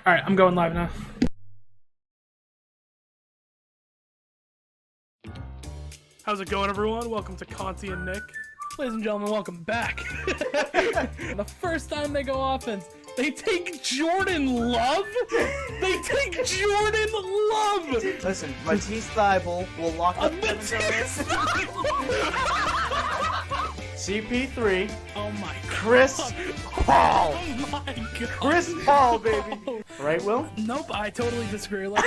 All right, I'm going live now. How's it going, everyone? Welcome to Conti and Nick. Ladies and gentlemen, welcome back. The first time they go offense, they take Jordan Love? They take Jordan Love! Listen, Matisse Thybulle will lock up CP3. Oh my god. Chris Paul. Oh my god. Chris Paul, baby. Right, Will? Nope, I totally disagree. Look.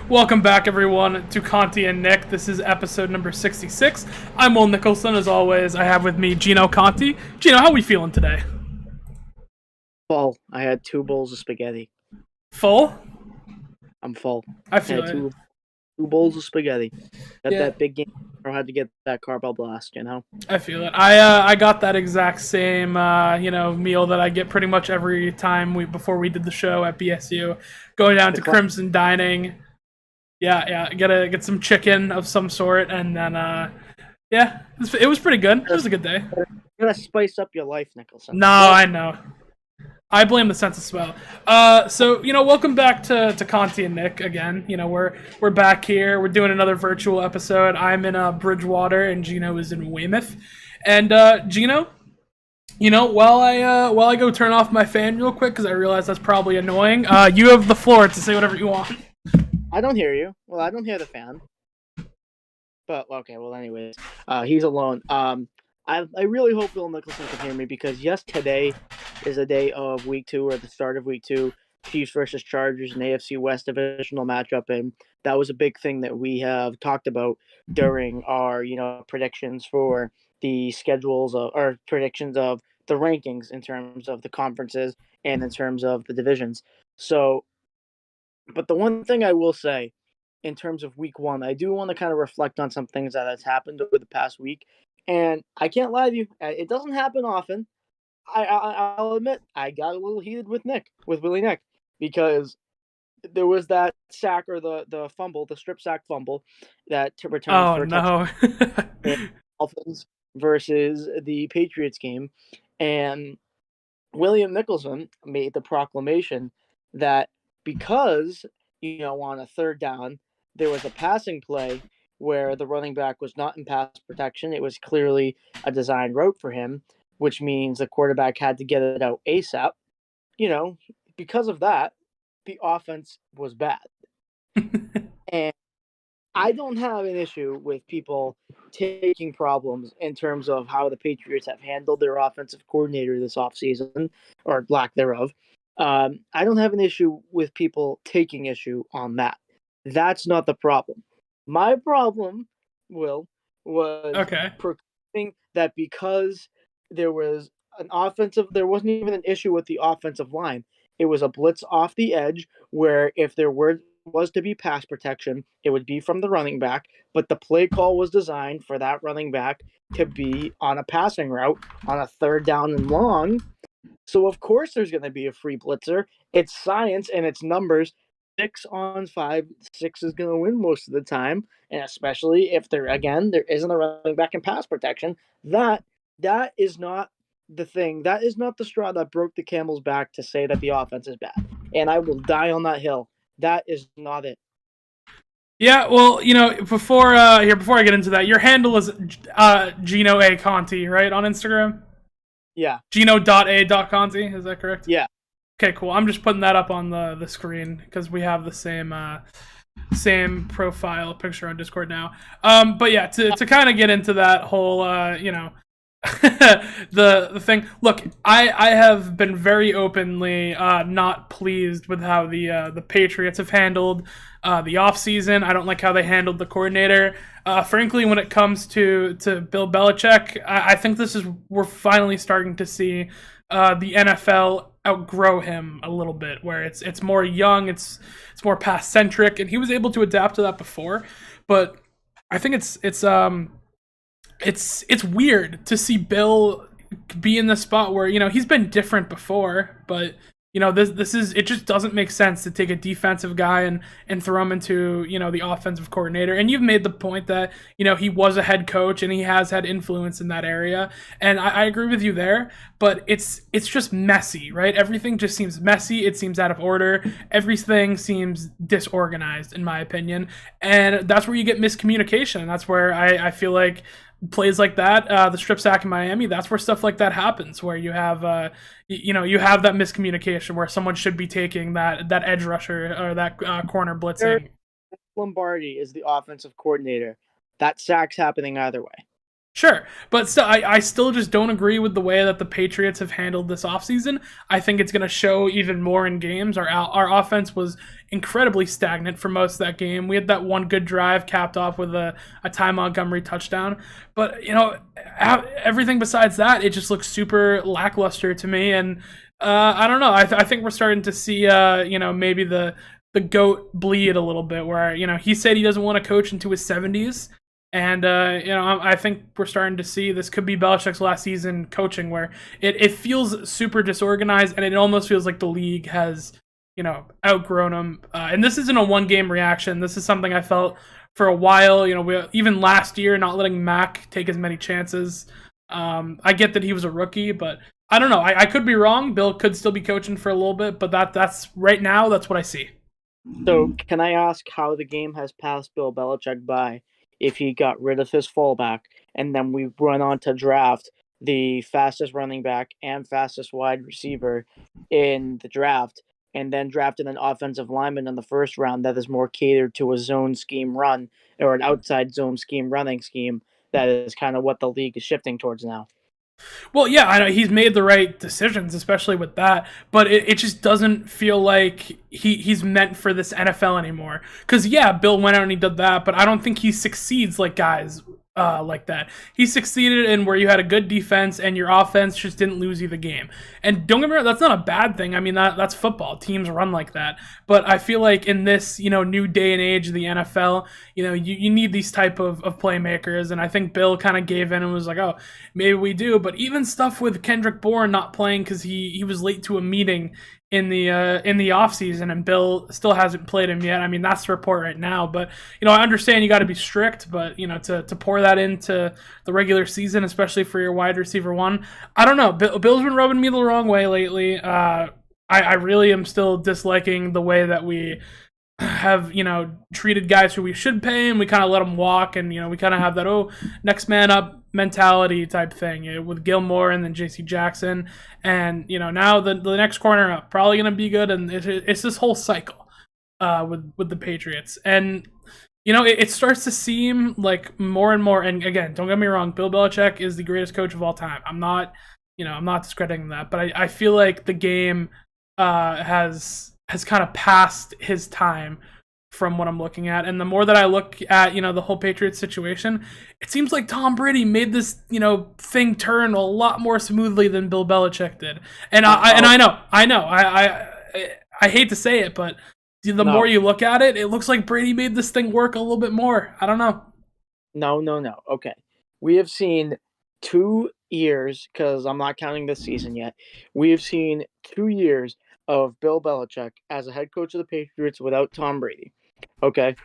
Welcome back, everyone, to Conti and Nick. This is episode number 66. I'm Will Nicholson, as always. I have with me Gino Conti. Gino, how are we feeling today? Full. I had 2 bowls of spaghetti. Full? I'm full. I feel had it. two bowls of spaghetti. At Yeah. that big game, I had to get that carb blast, you know? I feel it. I got that exact same meal that I get pretty much every time before we did the show at BSU. Going down to Crimson Dining. Yeah, get some chicken of some sort, and then it was pretty good. It was a good day. You gotta spice up your life, Nicholson. No, I know. I blame the sense of smell. So welcome back to Conti and Nick again. We're back here. We're doing another virtual episode. I'm in Bridgewater, and Gino is in Weymouth. And Gino, while I go turn off my fan real quick because I realize that's probably annoying. You have the floor to say whatever you want. I don't hear you. Well, I don't hear the fan. But okay. Well, anyways, he's alone. I really hope Will Nicholson can hear me because yes, today is a day of week 2 or the start of week 2, Chiefs versus Chargers, an AFC West divisional matchup, and that was a big thing that we have talked about during our predictions for the schedules or predictions of the rankings in terms of the conferences and in terms of the divisions. So, but the one thing I will say in terms of week 1, I do want to kind of reflect on some things that has happened over the past week. And I can't lie to you, it doesn't happen often. I'll admit, I got a little heated with Willie Nick, because there was that sack or the fumble, the strip sack fumble that to return for a touchdown. Dolphins versus the Patriots game. And William Nicholson made the proclamation that because, on a third down, there was a passing play where the running back was not in pass protection. It was clearly a designed route for him, which means the quarterback had to get it out ASAP. Because of that, the offense was bad. And I don't have an issue with people taking problems in terms of how the Patriots have handled their offensive coordinator this offseason, or lack thereof. I don't have an issue with people taking issue on that. That's not the problem. My problem, Will, was proclaiming that because there was there wasn't even an issue with the offensive line. It was a blitz off the edge where if there was to be pass protection, it would be from the running back, but the play call was designed for that running back to be on a passing route on a third down and long. So of course there's going to be a free blitzer. It's science and it's numbers. 6 on 5, 6 is going to win most of the time, and especially if there isn't a running back in pass protection. That is not the thing. That is not the straw that broke the camel's back to say that the offense is bad. And I will die on that hill. That is not it. Yeah, well, before I get into that, your handle is Gino A. Conti, right, on Instagram? Yeah. Gino.a.conti, is that correct? Yeah. Okay, cool. I'm just putting that up on the screen because we have the same profile picture on Discord now. But yeah, to kind of get into that whole the thing. Look, I have been very openly not pleased with how the Patriots have handled the offseason. I don't like how they handled the coordinator. Frankly, when it comes to Bill Belichick, I think we're finally starting to see the NFL outgrow him a little bit, where it's more young, it's more pass centric, and he was able to adapt to that before. But I think it's weird to see Bill be in the spot where he's been different before, but this is it just doesn't make sense to take a defensive guy and throw him into the offensive coordinator. And you've made the point that he was a head coach and he has had influence in that area, and I agree with you there. But it's just messy, right? Everything just seems messy. It seems out of order. Everything seems disorganized, in my opinion, and that's where you get miscommunication. And that's where I feel like plays like that, the strip sack in Miami, that's where stuff like that happens, where you have you have that miscommunication where someone should be taking that edge rusher or that corner blitzing. Lombardi is the offensive coordinator. That sack's happening either way. Sure, but still, I still just don't agree with the way that the Patriots have handled this offseason. I think it's going to show even more in games. Our offense was incredibly stagnant for most of that game. We had that one good drive capped off with a Ty Montgomery touchdown. But, everything besides that, it just looks super lackluster to me. And I don't know. I think we're starting to see, maybe the GOAT bleed a little bit, where, he said he doesn't want to coach into his 70s. And, I think we're starting to see this could be Belichick's last season coaching, where it feels super disorganized, and it almost feels like the league has, outgrown him. And this isn't a one-game reaction. This is something I felt for a while. Even last year, not letting Mac take as many chances. I get that he was a rookie, but I don't know. I could be wrong. Bill could still be coaching for a little bit, but that's right now, that's what I see. So can I ask how the game has passed Bill Belichick by if he got rid of his fullback, and then we run on to draft the fastest running back and fastest wide receiver in the draft, and then drafted an offensive lineman in the first round that is more catered to a zone scheme run or an outside zone scheme running scheme? That is kind of what the league is shifting towards now. Well, yeah, I know he's made the right decisions, especially with that, but it just doesn't feel like he's meant for this NFL anymore. Because, yeah, Bill went out and he did that, but I don't think he succeeds like guys like that. He succeeded in where you had a good defense and your offense just didn't lose you the game. And don't get me wrong, that's not a bad thing. I mean, that's football. Teams run like that. But I feel like in this, new day and age of the NFL, you need these type of playmakers. And I think Bill kind of gave in and was like, oh, maybe we do. But even stuff with Kendrick Bourne not playing because he was late to a meeting in the offseason, and Bill still hasn't played him yet. I mean, that's the report right now. But, I understand you got to be strict, but, to pour that into the regular season, especially for your wide receiver one, I don't know. Bill's been rubbing me the wrong way lately. I really am still disliking the way that we have, treated guys who we should pay, and we kind of let them walk, and, we kind of have that, next man up mentality type thing with Gilmore and then JC Jackson. And, now the next corner up, probably going to be good. And it's this whole cycle with the Patriots. And, it starts to seem like more and more, and again, don't get me wrong, Bill Belichick is the greatest coach of all time. I'm not discrediting that, but I feel like the game has kind of passed his time from what I'm looking at. And the more that I look at, the whole Patriots situation, it seems like Tom Brady made this, thing turn a lot more smoothly than Bill Belichick did. And I know, I hate to say it, but the more you look at it, it looks like Brady made this thing work a little bit more. I don't know. No. Okay. We have seen 2 years, because I'm not counting this season yet. We have seen 2 years of Bill Belichick as a head coach of the Patriots without Tom Brady. Okay.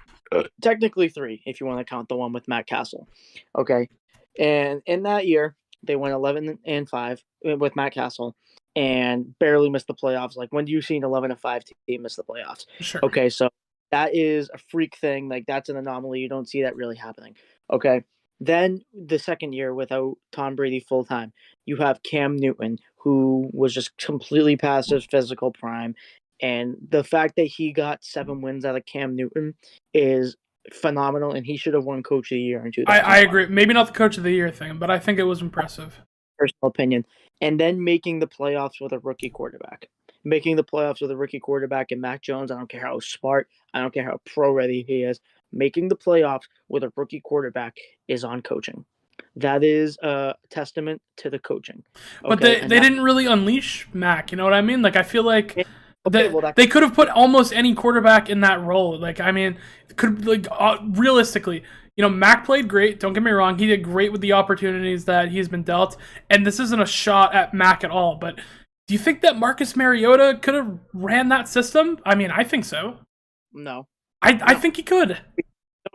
Technically 3, if you want to count the one with Matt Castle. Okay. And in that year, they went 11-5 with Matt Castle and barely missed the playoffs. Like, when do you see an 11-5 team miss the playoffs? Sure. Okay. So that is a freak thing. Like, that's an anomaly. You don't see that really happening. Okay. Then the second year without Tom Brady full time, you have Cam Newton, who was just completely past his physical prime. And the fact that he got 7 wins out of Cam Newton is phenomenal, and he should have won Coach of the Year in 2005. I agree. Maybe not the Coach of the Year thing, but I think it was impressive. Personal opinion. And then making the playoffs with a rookie quarterback. Making the playoffs with a rookie quarterback and Mac Jones, I don't care how smart, I don't care how pro-ready he is. Making the playoffs with a rookie quarterback is on coaching. That is a testament to the coaching. Okay? But they didn't really unleash Mac, you know what I mean? Like, I feel like they could have put almost any quarterback in that role. Like, I mean, realistically, Mac played great. Don't get me wrong. He did great with the opportunities that he's been dealt. And this isn't a shot at Mac at all. But Do you think that Marcus Mariota could have ran that system? I mean, I think so. No, I no. think he could.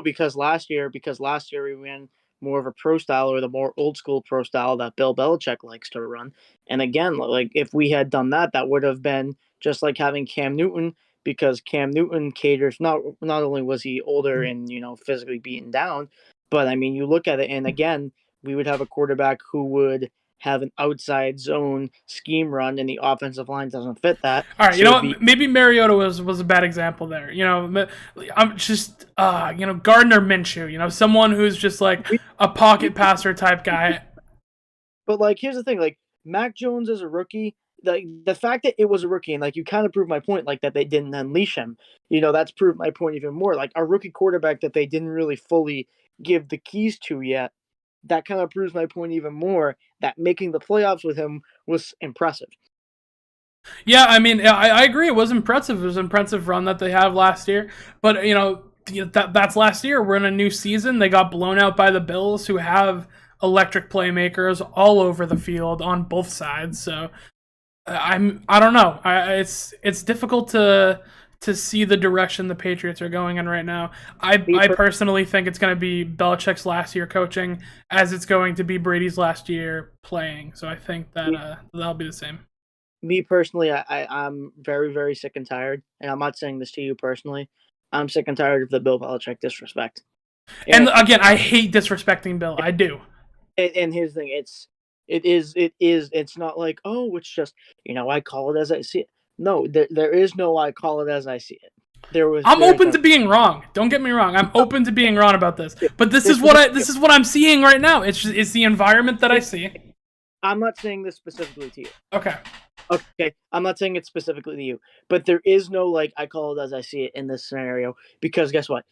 Because last year we ran more of a pro style or the more old school pro style that Bill Belichick likes to run. And again, like if we had done that, that would have been just like having Cam Newton because Cam Newton caters not only was he older and physically beaten down, but I mean you look at it and again we would have a quarterback who would have an outside zone scheme run and the offensive line doesn't fit that. All right, you So know it'd be what? Maybe Mariota was a bad example there. I'm just Gardner Minshew. Someone who's just like a pocket passer type guy. But like, here's the thing: like Mac Jones is a rookie. Like the fact that it was a rookie, and like you kind of proved my point, like that they didn't unleash him. That's proved my point even more. Like a rookie quarterback that they didn't really fully give the keys to yet. That kind of proves my point even more. That making the playoffs with him was impressive. Yeah, I mean, I agree. It was impressive. It was an impressive run that they have last year. But that's last year. We're in a new season. They got blown out by the Bills, who have electric playmakers all over the field on both sides. So I don't know. It's difficult to see the direction the Patriots are going in right now. I personally think it's going to be Belichick's last year coaching, as it's going to be Brady's last year playing. So I think that that'll be the same. Me personally, I'm very, very sick and tired, and I'm not saying this to you personally. I'm sick and tired of the Bill Belichick disrespect. And again, I hate disrespecting Bill. I do. And here's the thing: it's not like it's just I call it as I see it. No, there is no I call it as I see it. I'm open to being wrong. Don't get me wrong. I'm open to being wrong about this. But this is what I'm seeing right now. It's the environment that I see. I'm not saying this specifically to you. Okay. Okay, I'm not saying it specifically to you, but there is no like I call it as I see it in this scenario because guess what?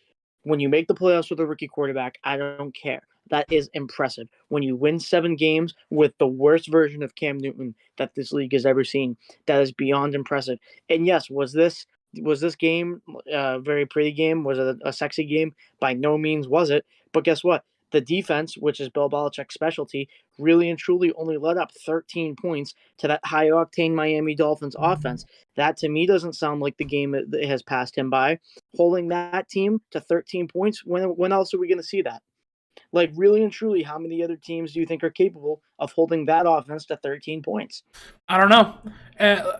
When you make the playoffs with a rookie quarterback, I don't care. That is impressive. When you win 7 games with the worst version of Cam Newton that this league has ever seen, that is beyond impressive. And yes, was this game a very pretty game? Was it a sexy game? By no means was it. But guess what? The defense, which is Bill Belichick's specialty, really and truly only let up 13 points to that high octane Miami Dolphins offense. That to me doesn't sound like the game that has passed him by. Holding that team to 13 points, when else are we going to see that? Like, really and truly, how many other teams do you think are capable of holding that offense to 13 points? I don't know.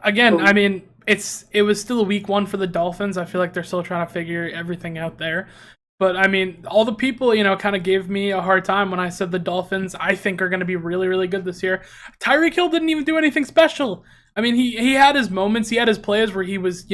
Again, I mean, it was still a week one for the Dolphins. I feel like they're still trying to figure everything out there. But I mean, all the people, kind of gave me a hard time when I said the Dolphins, I think, are going to be really, really good this year. Tyreek Hill didn't even do anything special. I mean, he had his moments. He had his plays where he was,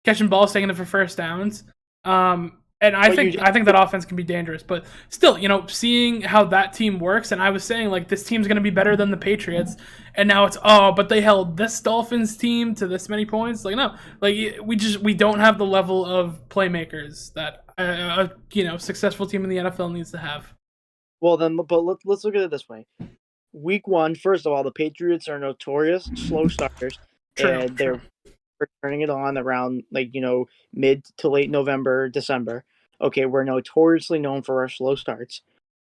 catching balls, taking it for first downs. And I think that offense can be dangerous. But still, seeing how that team works, and I was saying, like, this team's going to be better than the Patriots. And now it's, but they held this Dolphins team to this many points. Like, no. Like, we don't have the level of playmakers that a successful team in the NFL needs to have. Well, then, but let's look at it this way. Week one, first of all, the Patriots are notorious slow starters. And they're turning it on around, mid to late November, December. Okay, we're notoriously known for our slow starts.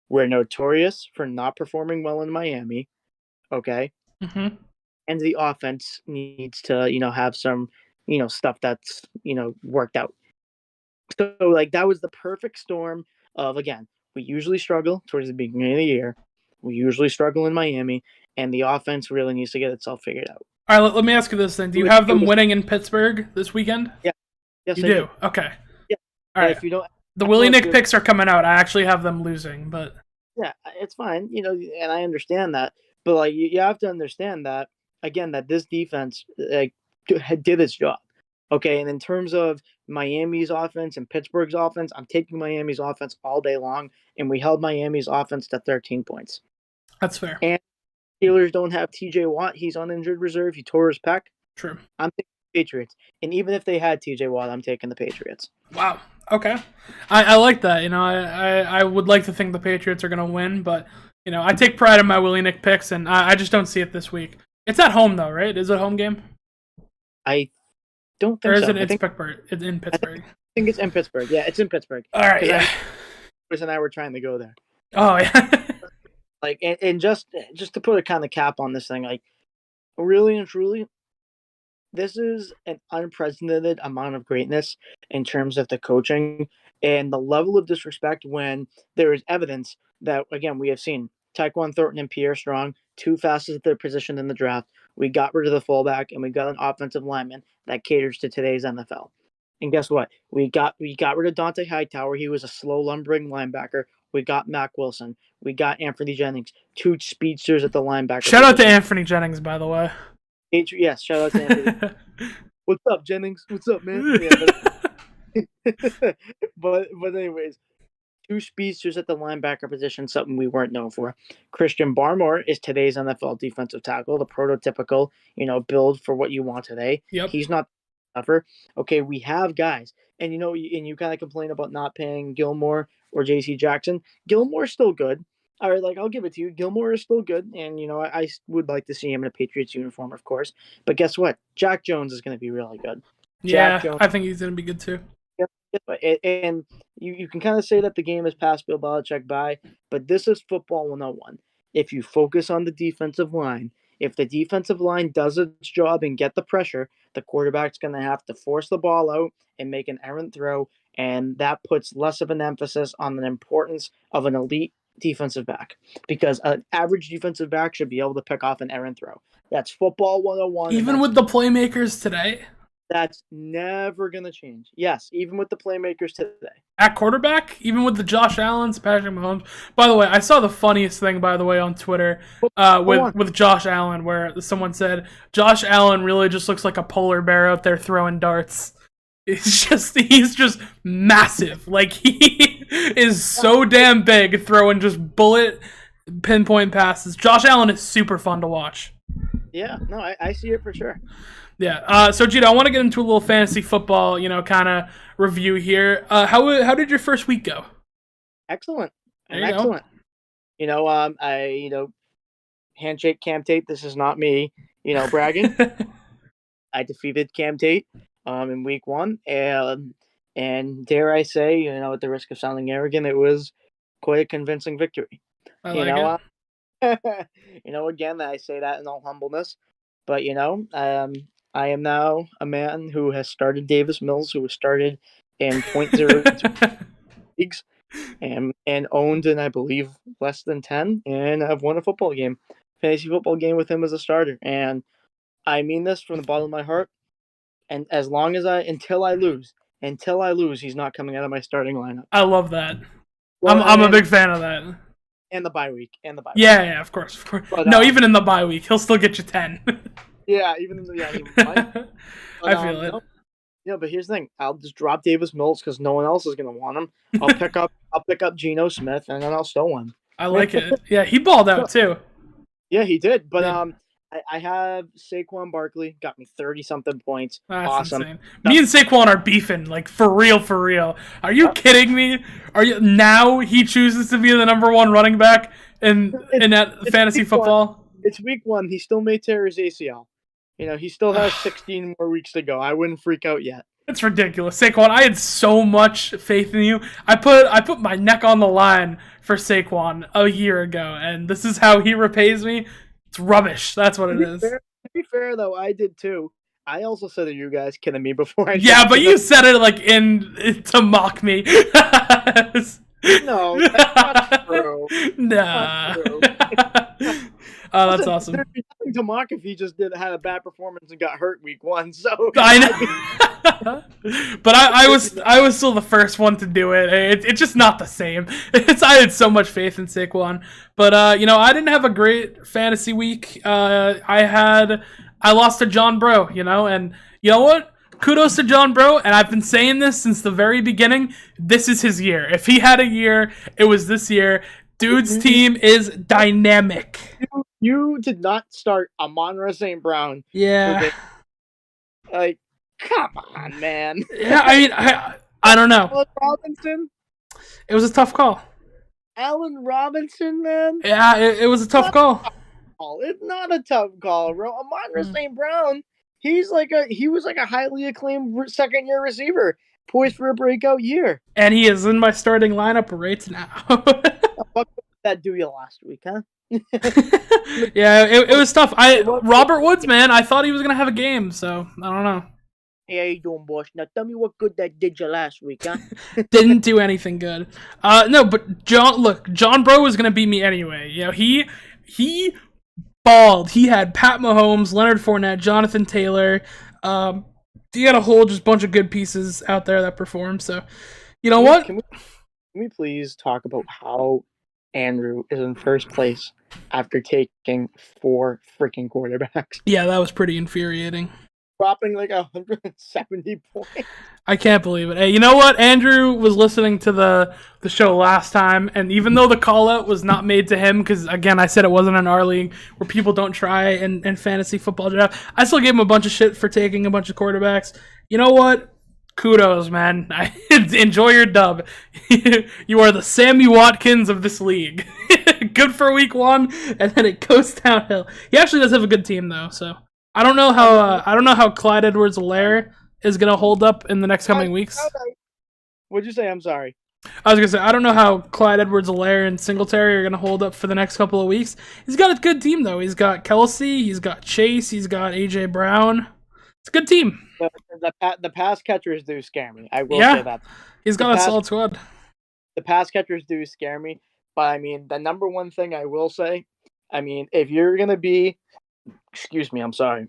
We're notorious for not performing well in Miami. Okay. Mm-hmm. And the offense needs to, have some, stuff that's, worked out. So, like, that was the perfect storm of, again, we usually struggle towards the beginning of the year. We usually struggle in Miami, and the offense really needs to get itself figured out. All right, let me ask you this then. Do you have them winning in Pittsburgh this weekend? Yeah. Yes, you do? Okay. Yeah. All right. If you don't, the Willie Nick picks are coming out. I actually have them losing, but yeah, it's fine. And I understand that, but like you have to understand that again that this defense did its job. Okay, and in terms of Miami's offense and Pittsburgh's offense, I'm taking Miami's offense all day long, and we held Miami's offense to 13 points. That's fair. And Steelers don't have T.J. Watt; he's on injured reserve. He tore his pec. True. I'm taking the Patriots, and even if they had T.J. Watt, I'm taking the Patriots. Wow. Okay. I like that. I would like to think the Patriots are going to win, but I take pride in my Willie Nick picks, and I just don't see it this week. It's at home though, right? Is it a home game? I don't think so. Or is so. it in Pittsburgh? It's in Pittsburgh. I think it's in Pittsburgh. Yeah, it's in Pittsburgh. All right. Yeah. Chris and I were trying to go there. Oh yeah. Like and just to put a kind of cap on this thing, like really and truly, this is an unprecedented amount of greatness in terms of the coaching and the level of disrespect when there is evidence that, again, we have seen Taekwon Thornton and Pierre Strong, two fastest at their position in the draft. We got rid of the fullback and we got an offensive lineman that caters to today's NFL. And guess what? We got rid of Dante Hightower. He was a slow lumbering linebacker. We got Mac Wilson. We got Anthony Jennings, two speedsters at the linebacker Shout out to position. Anthony Jennings, by the way. Yes, shout out to Anthony. What's up, Jennings? What's up, man? Yeah, but anyways, two speedsters at the linebacker position, something we weren't known for. Christian Barmore is today's NFL defensive tackle, the prototypical, build for what you want today. Yep. He's not tougher. Okay, we have guys, and you kind of complain about not paying Gilmore or J.C. Jackson. Gilmore's still good. All right, I'll give it to you. Gilmore is still good, and I would like to see him in a Patriots uniform, of course. But guess what? Jack Jones is going to be really good. Yeah, Jack Jones, I think he's going to be good too. and you can kind of say that the game has passed Bill Belichick by, but this is football 101. If you focus on the defensive line, if the defensive line does its job and get the pressure, the quarterback's going to have to force the ball out and make an errant throw, and that puts less of an emphasis on the importance of an elite defensive back, because an average defensive back should be able to pick off an errant throw. That's football 101. Even with the playmakers today? That's never going to change. Yes, even with the playmakers today. At quarterback, even with the Josh Allens, Patrick Mahomes. By the way, I saw the funniest thing, by the way, on Twitter with Josh Allen, where someone said, Josh Allen really just looks like a polar bear out there throwing darts. He's just massive. Like, he is so damn big throwing just bullet pinpoint passes. Josh Allen is super fun to watch. Yeah, no, I see it for sure. Yeah. So, Gino, I want to get into a little fantasy football, kind of review here. How did your first week go? Excellent. Excellent. Handshake Cam Tate. This is not me, bragging. I defeated Cam Tate in week 1, and dare I say, at the risk of sounding arrogant, it was quite a convincing victory. I like it. Again, I say that in all humbleness, but I am now a man who has started Davis Mills, who was started in 0.02 leagues and owned in, I believe, less than 10, and I've won a fantasy football game with him as a starter. And I mean this from the bottom of my heart. And until I lose, he's not coming out of my starting lineup. I love that. I'm a big fan of that. And the bye week. Yeah, of course. But, no, even in the bye week, he'll still get you 10. Yeah, he might. But, I feel it. Yeah, but here's the thing: I'll just drop Davis Mills because no one else is gonna want him. I'll pick up Geno Smith, and then I'll still win. I like it. Yeah, he balled out too. Yeah, he did. But I have Saquon Barkley, got me 30-something points. That's awesome. Insane. Me and Saquon are beefing, like for real. Are you kidding me? Now he chooses to be the number 1 running back in that fantasy football? It's week 1. He still may tear his ACL. He still has 16 more weeks to go. I wouldn't freak out yet. It's ridiculous. Saquon, I had so much faith in you. I put my neck on the line for Saquon a year ago, and this is how he repays me. It's rubbish. That's what it is. To be fair, though, I did too. I also said that you guys kidding me before I. Yeah, but you said it like to mock me. No, that's not true. Nah. That's not true. Oh, that's awesome. There'd be nothing to mock if he just had a bad performance and got hurt week 1. So I know. But I was still the first one to do it. It's just not the same. I had so much faith in Saquon, but I didn't have a great fantasy week. I lost to John Bro, and you know what? Kudos to John Bro, and I've been saying this since the very beginning. This is his year. If he had a year, it was this year. Dude's team is dynamic. You did not start Amon-Ra St. Brown. Yeah. Like, come on, man. Yeah, I mean, I don't know. Allen Robinson? It was a tough call. Allen Robinson, man? Yeah, it was a tough call. It's not a tough call, bro. Amon-Ra St. Brown, he was like a highly acclaimed second-year receiver, poised for a breakout year. And he is in my starting lineup right now. that do you last week, huh? Yeah, it was tough. Robert Woods, man, I thought he was gonna have a game, so I don't know. Hey, how you doing, boss? Now tell me what good that did you last week, huh? Didn't do anything good. No, but John Bro was gonna beat me anyway. You know, he balled. He had Pat Mahomes, Leonard Fournette, Jonathan Taylor. He had a whole just bunch of good pieces out there that performed. So, you know what? Can we please talk about how Andrew is in first place after taking 4 freaking quarterbacks, Yeah, that was pretty infuriating. dropping like 170 points? I can't believe it. Hey, you know what? Andrew was listening to the show last time, and even though the call out was not made to him, because again, I said it wasn't in our league where people don't try in fantasy football draft, I still gave him a bunch of shit for taking a bunch of quarterbacks. You know what? Kudos, man. Enjoy your dub. You are the Sammy Watkins of this league. Good for week 1, and then it goes downhill. He actually does have a good team, though, so I don't know how Clyde Edwards-Helaire is gonna hold up in the next coming weeks. What'd you say? I'm sorry. I was gonna say I don't know how Clyde Edwards-Helaire and Singletary are gonna hold up for the next couple of weeks. He's got a good team though. He's got Kelsey, he's got Chase, he's got AJ Brown. It's a good team. The pass catchers do scare me. I will say that. He's got a solid squad. The pass catchers do scare me, but I mean the number one thing I will say, I mean if you're gonna be, excuse me, I'm sorry.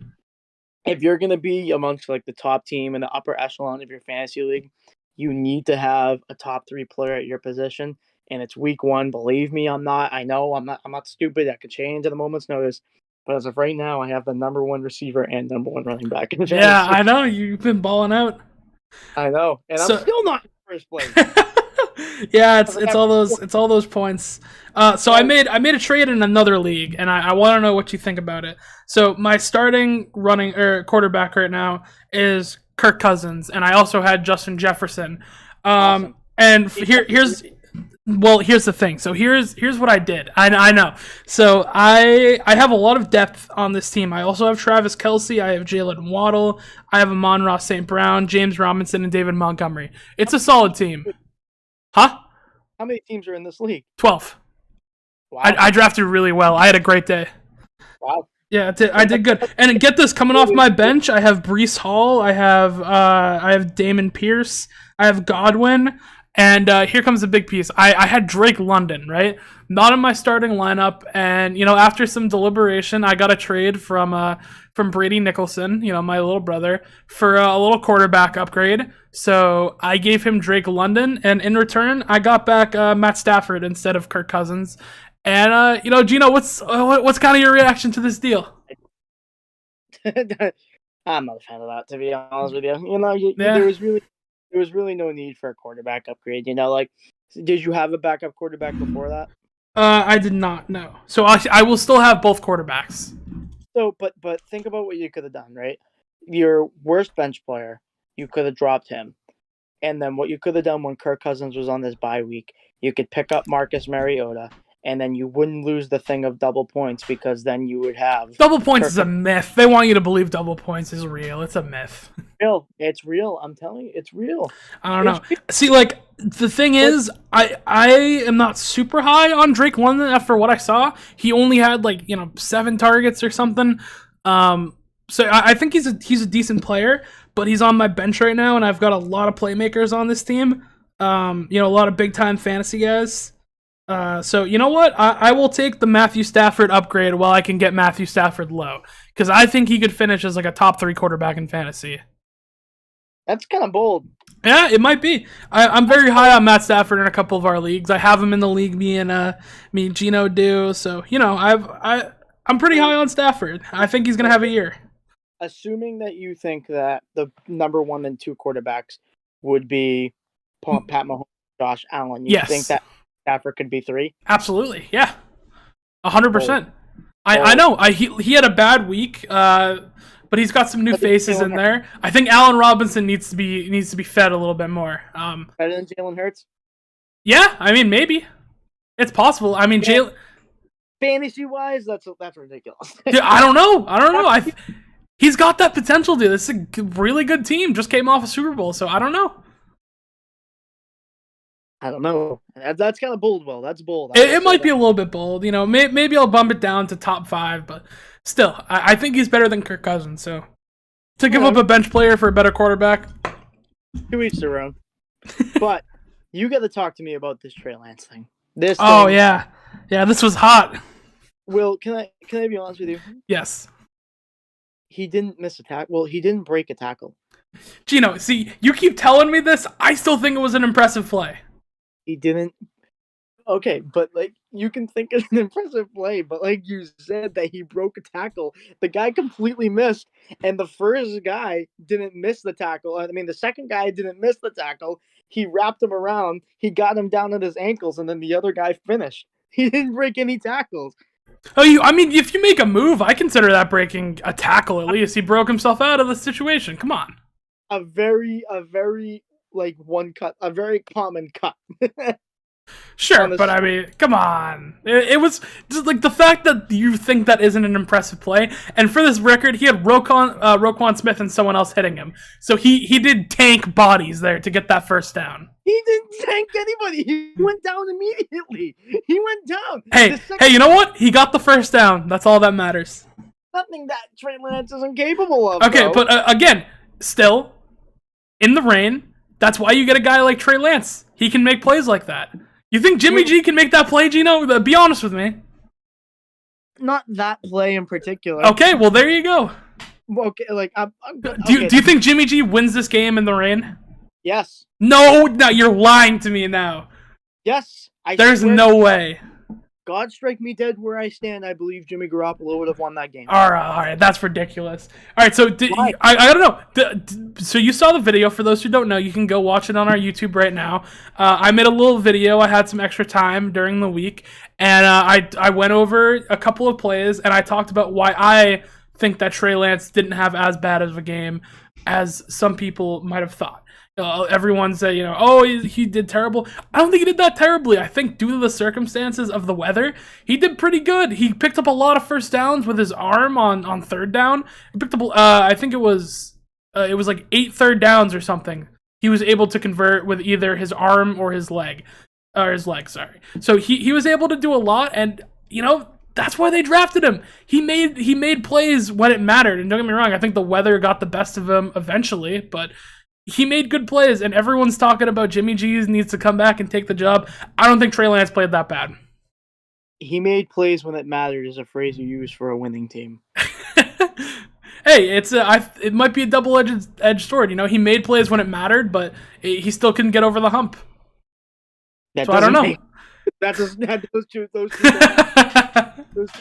If you're gonna be amongst like the top team in the upper echelon of your fantasy league, you need to have a top 3 player at your position. And it's week 1. Believe me, I'm not. I know I'm not stupid. That could change at a moment's notice. But as of right now, I have the number 1 receiver and number 1 running back in fantasy. Yeah, I know you've been balling out. I know, and I'm still not in first place. Yeah, it's all those points. So I made a trade in another league, and I want to know what you think about it. So my starting quarterback right now is Kirk Cousins, and I also had Justin Jefferson. Awesome. And here's the thing. So here's what I did. I know. So I have a lot of depth on this team. I also have Travis Kelce. I have Jalen Waddle. I have Amon-Ra St. Brown, James Robinson, and David Montgomery. It's a solid team. Huh? How many teams are in this league? 12. Wow. I drafted really well. I had a great day. Wow. Yeah, I did good. And get this, coming off my bench, I have Breece Hall. I have Damon Pierce. I have Godwin. And here comes the big piece. I had Drake London, right? Not in my starting lineup. And, you know, after some deliberation, I got a trade from Brady Nicholson, you know, my little brother, for a little quarterback upgrade. So I gave him Drake London. And in return, I got back Matt Stafford instead of Kirk Cousins. And, you know, Gino, what's kind of your reaction to this deal? I'm not a fan of that, to be honest with you. You know, there was really no need for a quarterback upgrade. You know, like, did you have a backup quarterback before that? I did not, no. So I will still have both quarterbacks. So, but think about what you could have done, right? Your worst bench player, you could have dropped him. And then what you could have done when Kirk Cousins was on this bye week, you could pick up Marcus Mariota, and then you wouldn't lose the thing of double points because then you would have... Double points is a myth. They want you to believe double points is real. It's a myth. It's real. I'm telling you, it's real. I don't know. See, like, the thing is, I am not super high on Drake London after what I saw. He only had, like, you know, 7 targets or something. So I think he's a decent player, but he's on my bench right now, and I've got a lot of playmakers on this team. You know, a lot of big-time fantasy guys. So, you know what? I will take the Matthew Stafford upgrade while I can get Matthew Stafford low. Because I think he could finish as like a top 3 quarterback in fantasy. That's kind of bold. Yeah, it might be. I'm very high on Matt Stafford in a couple of our leagues. I have him in the league me and Gino do. So, you know, I'm pretty high on Stafford. I think he's going to have a year. Assuming that you think that the number 1 and 2 quarterbacks would be Pat Mahomes, Josh Allen, you think that Stafford could be 3? Absolutely, yeah, 100%. I know. He had a bad week, but he's got some new faces in there. I think Allen Robinson needs to be fed a little bit more. Better than Jalen Hurts? Yeah, I mean maybe it's possible. I mean, Jalen. Fantasy wise, that's ridiculous. Dude, I don't know. He's got that potential, dude. This is a really good team. Just came off a Super Bowl, so I don't know. I don't know. That's kind of bold. Well, that's bold. It might be a little bit bold. Maybe I'll bump it down to top 5, but still, I think he's better than Kirk Cousins. So to give up a bench player for a better quarterback, to each their own. But you got to talk to me about this Trey Lance thing. Yeah, this was hot. Will, can I be honest with you? Yes. He didn't miss a tackle. Well, he didn't break a tackle. Gino, see, you keep telling me this. I still think it was an impressive play. He didn't. Okay, but you can think it's an impressive play, but like you said that he broke a tackle. The guy completely missed, and the first guy didn't miss the tackle. I mean, the second guy didn't miss the tackle. He wrapped him around. He got him down at his ankles, and then the other guy finished. He didn't break any tackles. I mean, if you make a move, I consider that breaking a tackle at least. He broke himself out of the situation. Come on. A very one cut, a very common cut. Sure, but I mean, come on. It was just like the fact that you think that isn't an impressive play. And for this record, he had Roquan Smith and someone else hitting him. So he did tank bodies there to get that first down. He didn't tank anybody. He went down immediately. He went down. Hey, you know what? He got the first down. That's all that matters. Something that Trey Lance isn't capable of. Okay, though. but again, still, in the rain, that's why you get a guy like Trey Lance. He can make plays like that. You think Jimmy G can make that play, Gino? Be honest with me. Not that play in particular. Okay, well, there you go. Okay, Do you think Jimmy G wins this game in the rain? Yes. No, you're lying to me now. Yes. There's no way. God strike me dead where I stand. I believe Jimmy Garoppolo would have won that game. All right, that's ridiculous. All right, so I don't know. So you saw the video. For those who don't know, you can go watch it on our YouTube right now. I made a little video. I had some extra time during the week, and I went over a couple of plays, and I talked about why I think that Trey Lance didn't have as bad of a game as some people might have thought. Everyone say, he did terrible. I don't think he did that terribly. I think due to the circumstances of the weather, he did pretty good. He picked up a lot of first downs with his arm on third down. He picked up, I think it was like 8 third downs or something. He was able to convert with either his arm or his leg, sorry. So he was able to do a lot, and that's why they drafted him. He made plays when it mattered. And don't get me wrong, I think the weather got the best of him eventually, but he made good plays, and everyone's talking about Jimmy G needs to come back and take the job. I don't think Trey Lance played that bad. He made plays when it mattered is a phrase you use for a winning team. Hey, it might be a double-edged sword. He made plays when it mattered, but he still couldn't get over the hump. So I don't know. Those two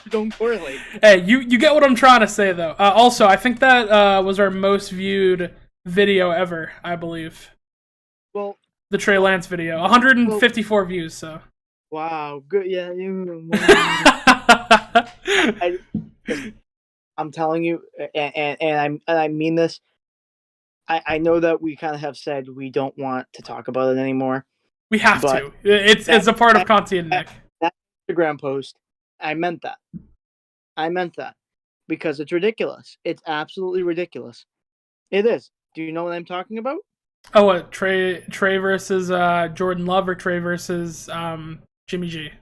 don't correlate. Hey, you get what I'm trying to say, though. Also, I think that was our most viewed video ever, I believe. Well, the Trey Lance video, 154 views. So. Wow, good. Yeah, I'm telling you, and I mean this. I know that we kind of have said we don't want to talk about it anymore. We have to. It's a part of Conti and Nich. That Instagram post, I meant that because it's ridiculous. It's absolutely ridiculous. It is. Do you know what I'm talking about? Oh, what? Trey versus Jordan Love, or Trey versus Jimmy G?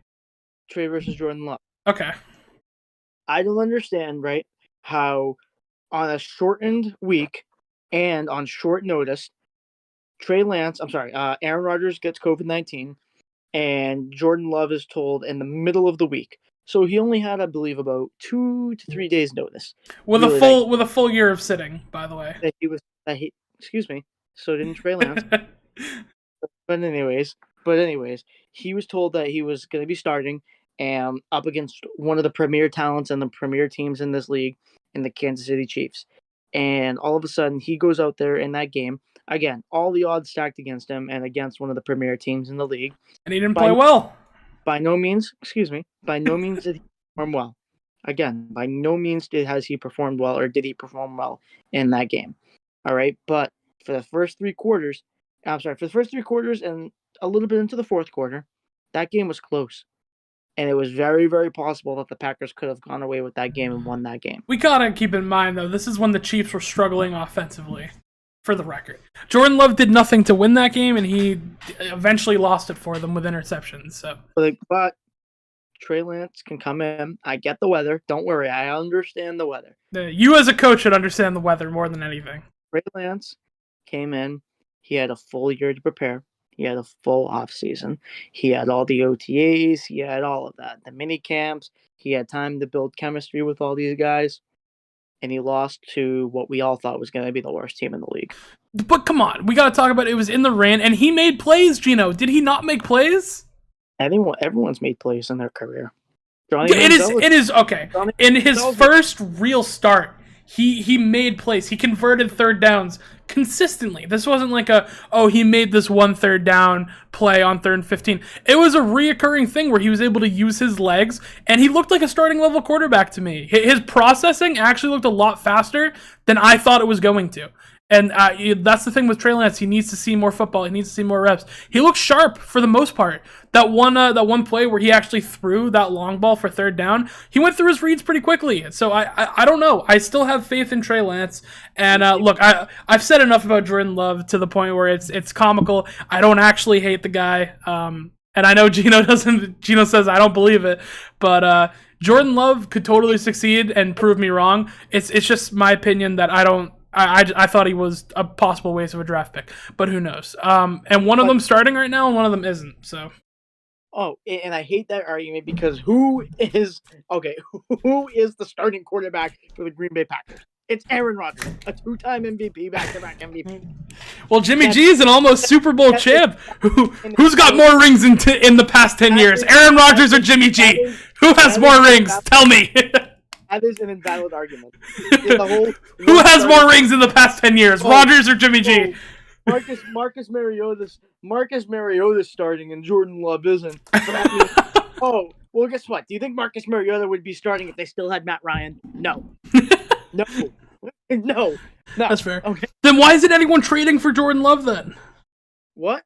Trey versus Jordan Love. Okay. I don't understand, right, how on a shortened week and on short notice, Aaron Rodgers gets COVID-19, and Jordan Love is told in the middle of the week. So he only had, I believe, about 2 to 3 days notice. With a full year of sitting, by the way. Excuse me. So didn't Trey Lance. But anyways, he was told that he was going to be starting up against one of the premier talents and the premier teams in this league, in the Kansas City Chiefs. And all of a sudden, he goes out there in that game. Again, all the odds stacked against him and against one of the premier teams in the league. And he didn't play well. By no means did he perform well. Again, by no means has he performed well, or did he perform well in that game. All right, but for the first 3 quarters and a little bit into the fourth quarter, that game was close. And it was very, very possible that the Packers could have gone away with that game and won that game. We gotta keep in mind, though, this is when the Chiefs were struggling offensively. For the record, Jordan Love did nothing to win that game, and he eventually lost it for them with interceptions. So, but Trey Lance can come in. I get the weather. Don't worry, I understand the weather. you as a coach should understand the weather more than anything. Trey Lance came in. He had a full year to prepare. He had a full off season. He had all the OTAs. He had all of that. The mini camps. He had time to build chemistry with all these guys. And he lost to what we all thought was going to be the worst team in the league. But come on, we got to talk about it. It was in the rain, and he made plays, Gino. Did he not make plays? Everyone's made plays in their career. It is okay. In his first real start, he made plays. He converted third downs consistently. This wasn't like he made this one third down play on 3rd and 15. It was a reoccurring thing where he was able to use his legs, and he looked like a starting level quarterback to me. His processing actually looked a lot faster than I thought it was going to. And that's the thing with Trey Lance. He needs to see more football. He needs to see more reps. He looks sharp for the most part. That one play where he actually threw that long ball for 3rd down, he went through his reads pretty quickly. So I don't know. I still have faith in Trey Lance. And look, I've said enough about Jordan Love to the point where it's comical. I don't actually hate the guy. And I know Gino doesn't. Gino says I don't believe it, but Jordan Love could totally succeed and prove me wrong. It's just my opinion that I don't. I thought he was a possible waste of a draft pick, but who knows? And one of them starting right now, and one of them isn't. So. Oh, and I hate that argument because who is the starting quarterback for the Green Bay Packers? It's Aaron Rodgers, a 2-time MVP, back-to-back MVP. Well, Jimmy G is an almost Super Bowl champ. Who's got more rings in the past 10 years? Aaron Rodgers or Jimmy G? Who has more rings? Tell me. That is an invalid argument. Who has more rings in the past 10 years? Rodgers or Jimmy G? Marcus Mariota's starting and Jordan Love isn't. Well, guess what? Do you think Marcus Mariota would be starting if they still had Matt Ryan? No. No. That's fair. Okay. Then why isn't anyone trading for Jordan Love then? What?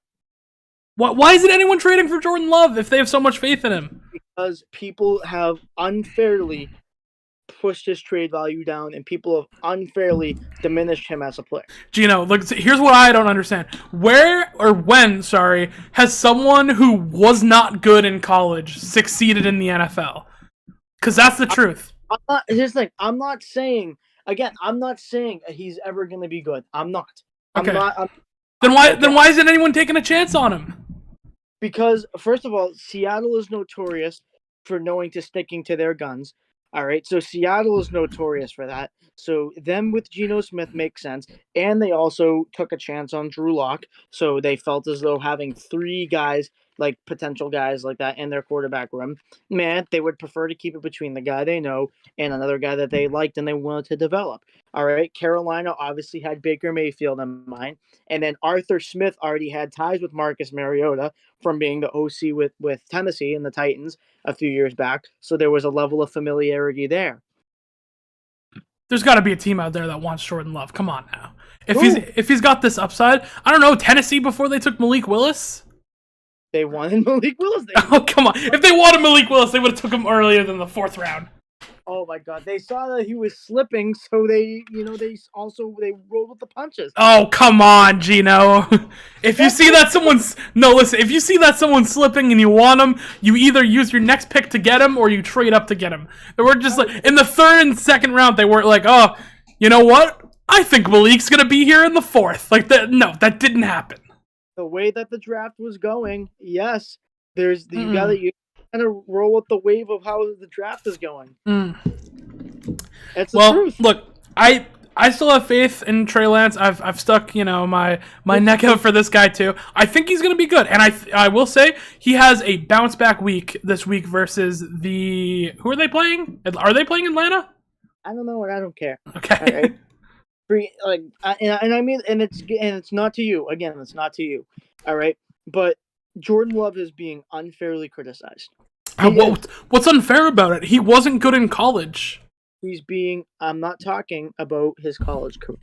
Why isn't anyone trading for Jordan Love if they have so much faith in him? Because people have unfairly pushed his trade value down, and people have unfairly diminished him as a player. Gino, look, here's what I don't understand. When, has someone who was not good in college succeeded in the NFL? Because that's the truth. Here's the thing. I'm not saying he's ever going to be good. I'm not. Okay. Then why isn't anyone taking a chance on him? Because, first of all, Seattle is notorious for knowing to sticking to their guns. All right, so Seattle is notorious for that. So them with Geno Smith makes sense. And they also took a chance on Drew Lock. So they felt as though having 3 guys, like potential guys like that in their quarterback room, man, they would prefer to keep it between the guy they know and another guy that they liked and they wanted to develop. All right, Carolina obviously had Baker Mayfield in mind. And then Arthur Smith already had ties with Marcus Mariota from being the OC with Tennessee and the Titans a few years back. So there was a level of familiarity there. There's got to be a team out there that wants Jordan Love. Come on now. If he's got this upside, I don't know, Tennessee before they took Malik Willis? They wanted Malik Willis. Oh, come on. If they wanted Malik Willis, they would have took him earlier than the 4th round. Oh my God! They saw that he was slipping, so they rolled with the punches. Oh, come on, Gino! If you see that someone's slipping and you want him, you either use your next pick to get him or you trade up to get him. They were just like in the 3rd and 2nd round. They weren't like, oh, you know what? I think Malik's gonna be here in the 4th. Like that. No, that didn't happen. The way that the draft was going, yes, you kind of roll with the wave of how the draft is going. It's the truth. Look, I still have faith in Trey Lance. I've stuck, my neck out for this guy too. I think he's going to be good, and I will say he has a bounce back week this week versus who are they playing? Are they playing Atlanta? I don't know, and I don't care. Okay. All right? And it's not to you. Again, it's not to you. All right, but Jordan Love is being unfairly criticized. What's unfair about it? He wasn't good in college. I'm not talking about his college career.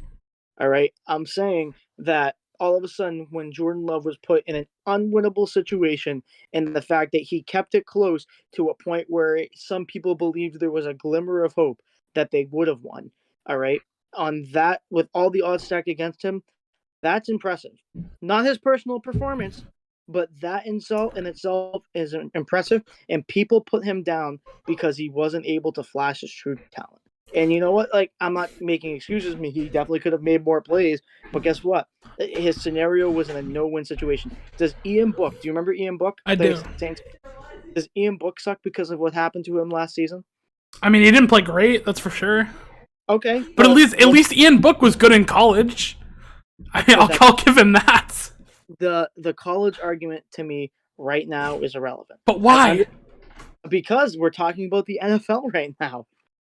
All right. I'm saying that all of a sudden when Jordan Love was put in an unwinnable situation and the fact that he kept it close to a point where some people believed there was a glimmer of hope that they would have won. All right. On that, with all the odds stacked against him, That's impressive. Not his personal performance, but that insult in itself is impressive. And people put him down because he wasn't able to flash his true talent. And you know what? Like, I'm not making excuses. He definitely could have made more plays. But guess what? His scenario was in a no-win situation. Does Ian Book? Do you remember Ian Book? I do. Does Ian Book suck because of what happened to him last season? I mean, he didn't play great, that's for sure. Okay, but at least Ian Book was good in college. I'll give him that. The college argument to me right now is irrelevant. But why? Because we're talking about the NFL right now.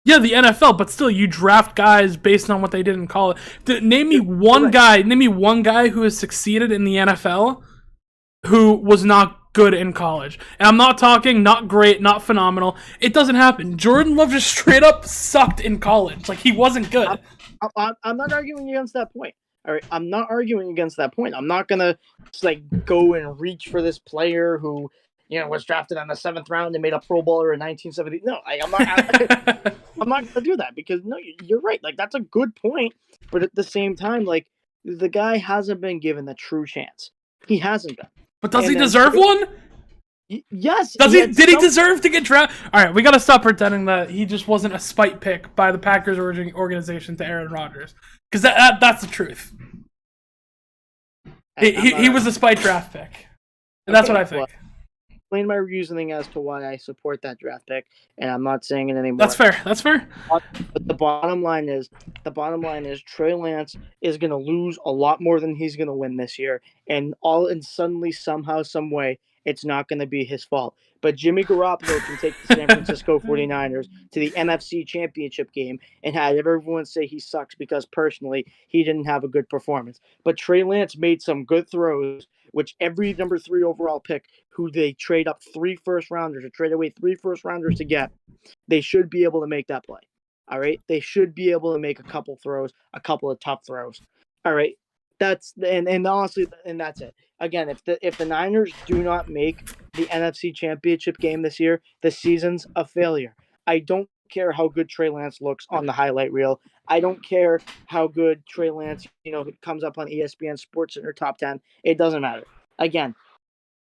Yeah, the NFL, but still, you draft guys based on what they did in college. Name me one guy who has succeeded in the NFL who was not good in college. And I'm not talking not great, not phenomenal. It doesn't happen. Jordan Love just straight up sucked in college. Like, he wasn't good. I'm not arguing against that point. All right, I'm not arguing against that point. I'm not gonna go and reach for this player who was drafted in the 7th round and made a Pro Bowler in 1970. No, I'm not. I'm not gonna do that because no, you're right. Like, that's a good point, but at the same time, like, the guy hasn't been given the true chance. He hasn't been. But does he deserve one? Yes. Did he deserve to get drafted? All right, we got to stop pretending that he just wasn't a spite pick by the Packers organization to Aaron Rodgers, because that's the truth. He was a spite draft pick, and that's what I think. Well, explain my reasoning as to why I support that draft pick, and I'm not saying it anymore. That's fair. But the bottom line is Trey Lance is going to lose a lot more than he's going to win this year, and suddenly, somehow, some way, it's not going to be his fault. But Jimmy Garoppolo can take the San Francisco 49ers to the NFC Championship game and have everyone say he sucks because personally he didn't have a good performance. But Trey Lance made some good throws, which every number 3 overall pick who they trade up 3 first-rounders or trade away 3 first-rounders to get, they should be able to make that play. All right? They should be able to make a couple throws, a couple of tough throws. All right? That's honestly, that's it. Again, if the Niners do not make the NFC Championship game this year, the season's a failure. I don't care how good Trey Lance looks on the highlight reel. I don't care how good Trey Lance, comes up on ESPN SportsCenter top 10. It doesn't matter. Again,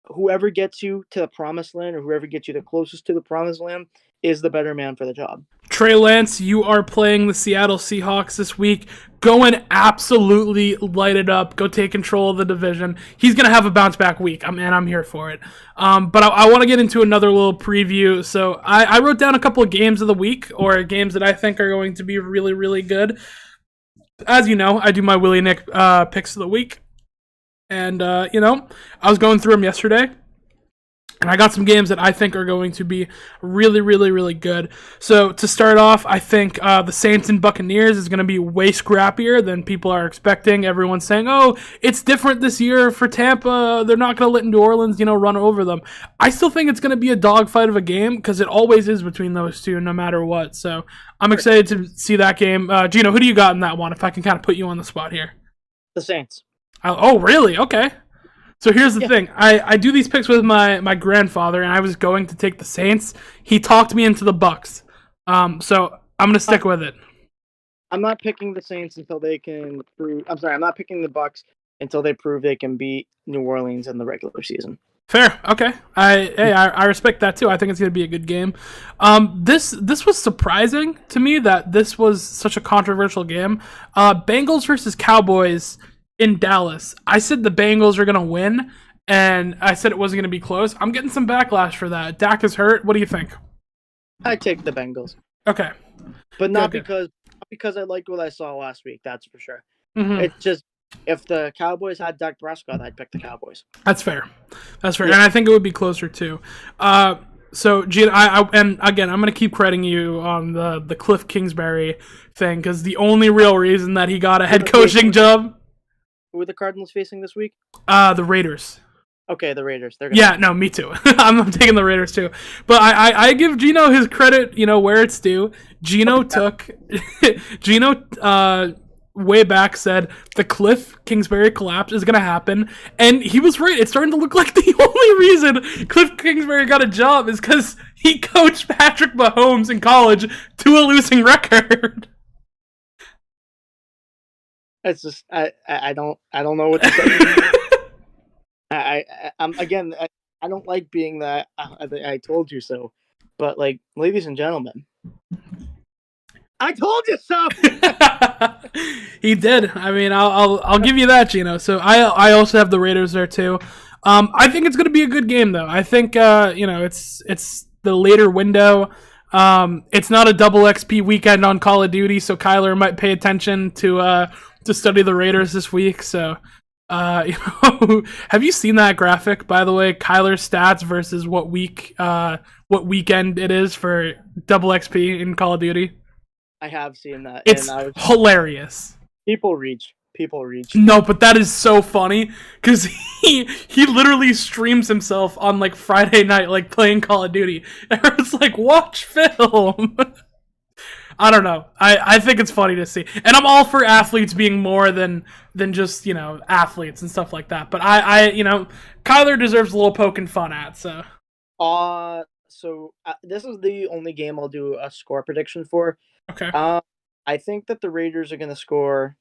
whoever gets you to the promised land or whoever gets you the closest to the promised land is the better man for the job. Trey Lance, you are playing the Seattle Seahawks this week. Go and absolutely light it up. Go take control of the division. He's going to have a bounce-back week, and I'm here for it. But I want to get into another little preview. So I wrote down a couple of games of the week, or games that I think are going to be really, really good. As you know, I do my Willie Nick picks of the week. And, I was going through them yesterday. And I got some games that I think are going to be really, really, really good. So to start off, I think the Saints and Buccaneers is going to be way scrappier than people are expecting. Everyone's saying, oh, it's different this year for Tampa. They're not going to let New Orleans, run over them. I still think it's going to be a dogfight of a game because it always is between those two no matter what. So I'm excited to see that game. Gino, who do you got in that one if I can kind of put you on the spot here? The Saints. Oh, really? Okay. So here's the thing. I do these picks with my grandfather, and I was going to take the Saints. He talked me into the Bucks. So I'm going to stick with it. I'm not picking the Saints until they can prove... I'm sorry, I'm not picking the Bucks until they prove they can beat New Orleans in the regular season. Fair. Okay. I respect that, too. I think it's going to be a good game. This was surprising to me that this was such a controversial game. Bengals versus Cowboys in Dallas. I said the Bengals are going to win, and I said it wasn't going to be close. I'm getting some backlash for that. Dak is hurt. What do you think? I take the Bengals. Okay. But not because I liked what I saw last week, that's for sure. Mm-hmm. It's just, if the Cowboys had Dak Prescott, I'd pick the Cowboys. That's fair. Yeah. And I think it would be closer, too. So, Gene, and again, I'm going to keep crediting you on the Cliff Kingsbury thing, because the only real reason that he got a head coaching job... Who are the Cardinals facing this week? The Raiders. Okay, the Raiders. Me too. I'm taking the Raiders too. But I give Gino his credit, where it's due. Gino way back said the Cliff Kingsbury collapse is going to happen. And he was right. It's starting to look like the only reason Cliff Kingsbury got a job is because he coached Patrick Mahomes in college to a losing record. It's just I don't know what to say. I'm again. I don't like being that. I told you so, but like, ladies and gentlemen, I told you so. He did. I mean, I'll give you that, Gino. So I also have the Raiders there too. I think it's going to be a good game though. I think it's the later window. It's not a double XP weekend on Call of Duty, so Kyler might pay attention to study the Raiders this week. So, have you seen that graphic, by the way? Kyler's stats versus what weekend it is for double XP in Call of Duty. I have seen that. It's hilarious. People reach. No, but that is so funny because he literally streams himself on like Friday night, like playing Call of Duty. And it's like, watch film. I don't know. I think it's funny to see, and I'm all for athletes being more than just athletes and stuff like that. But I Kyler deserves a little poking fun at. So. So this is the only game I'll do a score prediction for. Okay. I think that the Raiders are going to score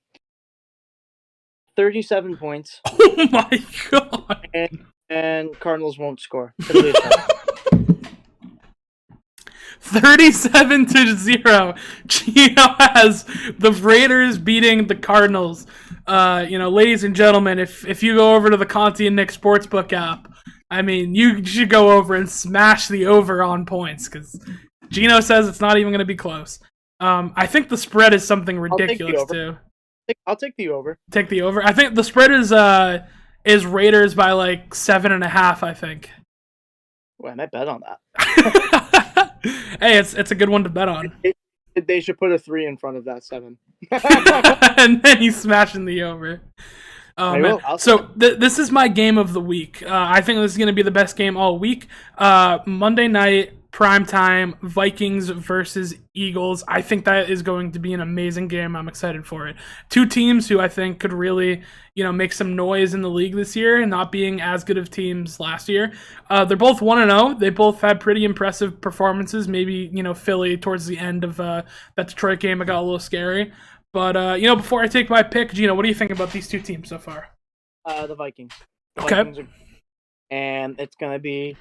37 points. Oh my god! And Cardinals won't score. 37-0. Gino has the Raiders beating the Cardinals. Ladies and gentlemen, if you go over to the Conti Nich Sportsbook app, I mean, you should go over and smash the over on points because Gino says it's not even going to be close. I think the spread is something ridiculous too. I'll take the over. Take the over. I think the spread is Raiders by like 7.5. I think. Well, I might bet on that. Hey, it's a good one to bet on. They should put a 3 in front of that 7. And then he's smashing the over. Oh, man. So this is my game of the week. I think this is going to be the best game all week. Monday night, prime time, Vikings versus Eagles. I think that is going to be an amazing game. I'm excited for it. Two teams who I think could really, make some noise in the league this year and not being as good of teams last year. They're both 1-0. They both had pretty impressive performances. Maybe, Philly towards the end of that Detroit game, it got a little scary. But, before I take my pick, Gino, what do you think about these two teams so far? The Vikings. Okay. Vikings and it's going to be...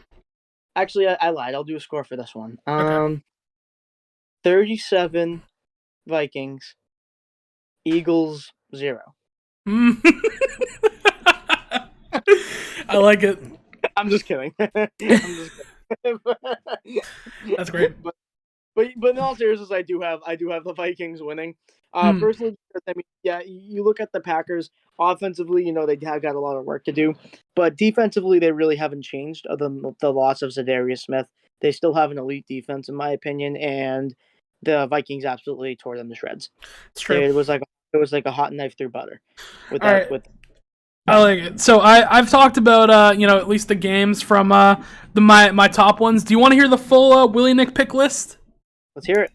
Actually, I lied. I'll do a score for this one. Okay. 37 Vikings, Eagles 0. I like it. I'm just kidding. That's great. But in all seriousness, I do have the Vikings winning. Personally, I mean, yeah, you look at the Packers offensively. They have got a lot of work to do, but defensively, they really haven't changed. Other than the loss of Zadarius Smith, they still have an elite defense, in my opinion. And the Vikings absolutely tore them to shreds. It's true. It was like a hot knife through butter. I like it. So I've talked about at least the games from my top ones. Do you want to hear the full Willie Nick pick list? Let's hear it.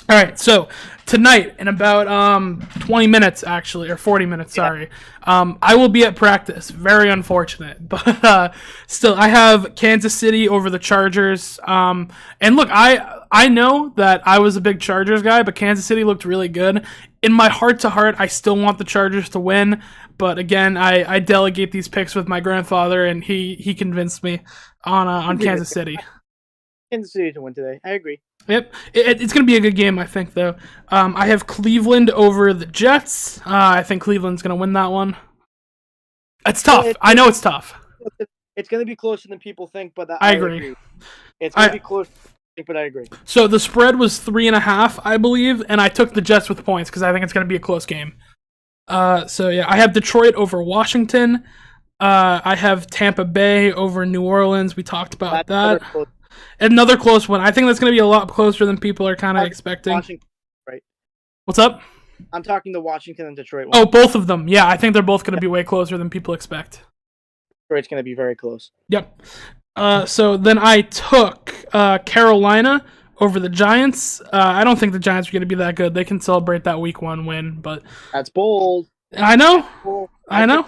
All right, so tonight in about 20 minutes, actually, or 40 minutes, sorry, I will be at practice. Very unfortunate, but still, I have Kansas City over the Chargers. And look, I know that I was a big Chargers guy, but Kansas City looked really good. In my heart-to-heart, I still want the Chargers to win, but again, I delegate these picks with my grandfather, and he convinced me on Kansas City. Kansas City to win today. I agree. Yep, it's going to be a good game, I think, though. I have Cleveland over the Jets. I think Cleveland's going to win that one. It's tough. I know it's tough. It's going to be closer than people think, but I agree. It's going to be closer than people think, but I agree. So the spread was 3.5, I believe, and I took the Jets with points because I think it's going to be a close game. So, yeah, I have Detroit over Washington. I have Tampa Bay over New Orleans. We talked about that. Another close one. I think that's going to be a lot closer than people are kind of expecting. Washington, right? What's up? I'm talking to Washington and Detroit. Oh, both of them. Yeah, I think they're both going to be way closer than people expect. Detroit's going to be very close. Yep. So then I took Carolina over the Giants. I don't think the Giants are going to be that good. They can celebrate that week 1 win, but that's bold. I know. I know.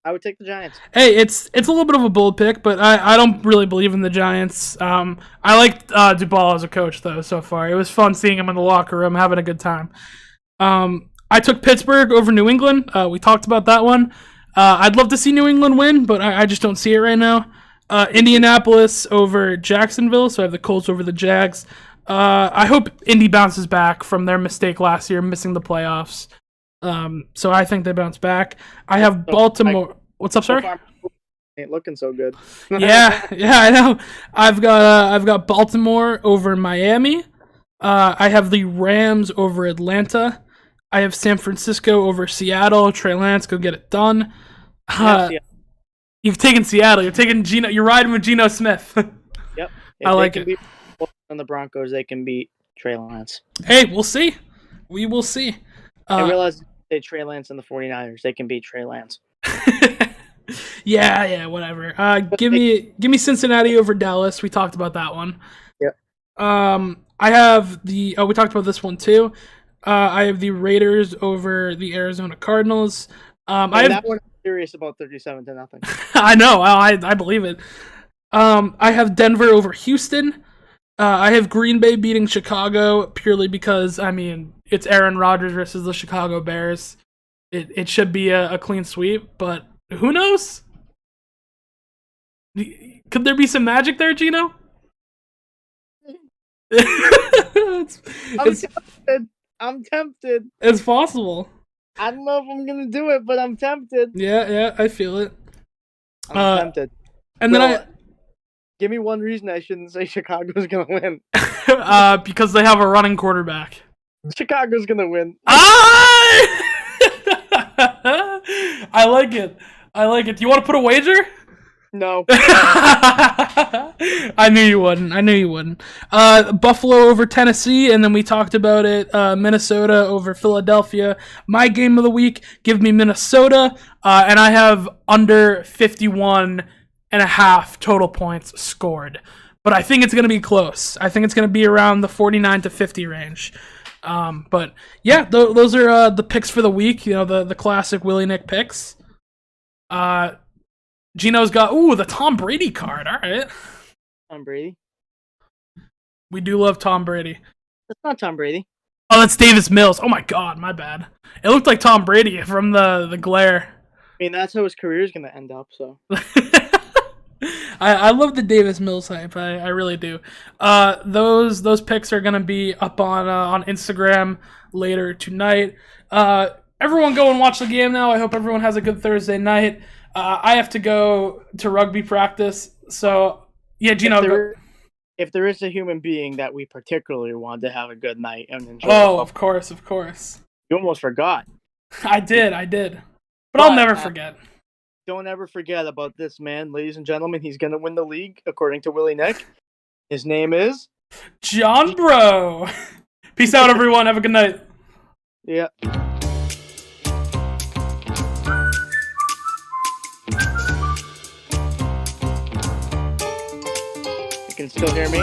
I would take the Giants. Hey, it's a little bit of a bold pick, but I don't really believe in the Giants. I like Duvall as a coach, though, so far. It was fun seeing him in the locker room, having a good time. I took Pittsburgh over New England. We talked about that one. I'd love to see New England win, but I just don't see it right now. Indianapolis over Jacksonville, so I have the Colts over the Jags. I hope Indy bounces back from their mistake last year, missing the playoffs. So I think they bounce back. I have Baltimore. What's up, sir? Ain't looking so good. yeah, I know. I've got Baltimore over Miami. I have the Rams over Atlanta. I have San Francisco over Seattle. Trey Lance, go get it done. You've taken Seattle. You're taking Gino. You're riding with Geno Smith. Yep. I like it. On the Broncos, they can beat Trey Lance. Hey, we'll see. We will see. I realize they Trey Lance and the 49ers. They can beat Trey Lance. yeah, whatever. Give me Cincinnati over Dallas. We talked about that one. Yep. I have we talked about this one too. I have the Raiders over the Arizona Cardinals. That one I'm serious about 37-0. I know. I believe it. I have Denver over Houston. I have Green Bay beating Chicago purely because, I mean, it's Aaron Rodgers versus the Chicago Bears. It should be a clean sweep, but who knows? Could there be some magic there, Gino? I'm tempted. It's possible. I don't know if I'm going to do it, but I'm tempted. Yeah, I feel it. I'm tempted. And then give me one reason I shouldn't say Chicago's going to win. Because they have a running quarterback. Chicago's going to win. I like it. Do you want to put a wager? No. I knew you wouldn't. Buffalo over Tennessee, and then we talked about it. Minnesota over Philadelphia. My game of the week, give me Minnesota, and I have under 51.5 total points scored. But I think it's going to be close. I think it's going to be around the 49 to 50 range. But yeah, those are the picks for the week. You know, the classic Willie Nick picks. Gino's got the Tom Brady card. All right, Tom Brady. We do love Tom Brady. That's not Tom Brady. Oh, that's Davis Mills. Oh my God, my bad. It looked like Tom Brady from the glare. I mean, that's how his career is going to end up. So. I love the Davis Mills hype. I really do. Those picks are gonna be up on Instagram later tonight. Everyone go and watch the game now. I hope everyone has a good Thursday night. I have to go to rugby practice. So yeah, Gino. If there is a human being that we particularly want to have a good night and enjoy. Oh, of course. You almost forgot. I did. But I'll never forget. Don't ever forget about this man, ladies and gentlemen. He's going to win the league, according to Willie Nick. His name is... John Bro. Peace out, everyone. Have a good night. Yeah. You can still hear me?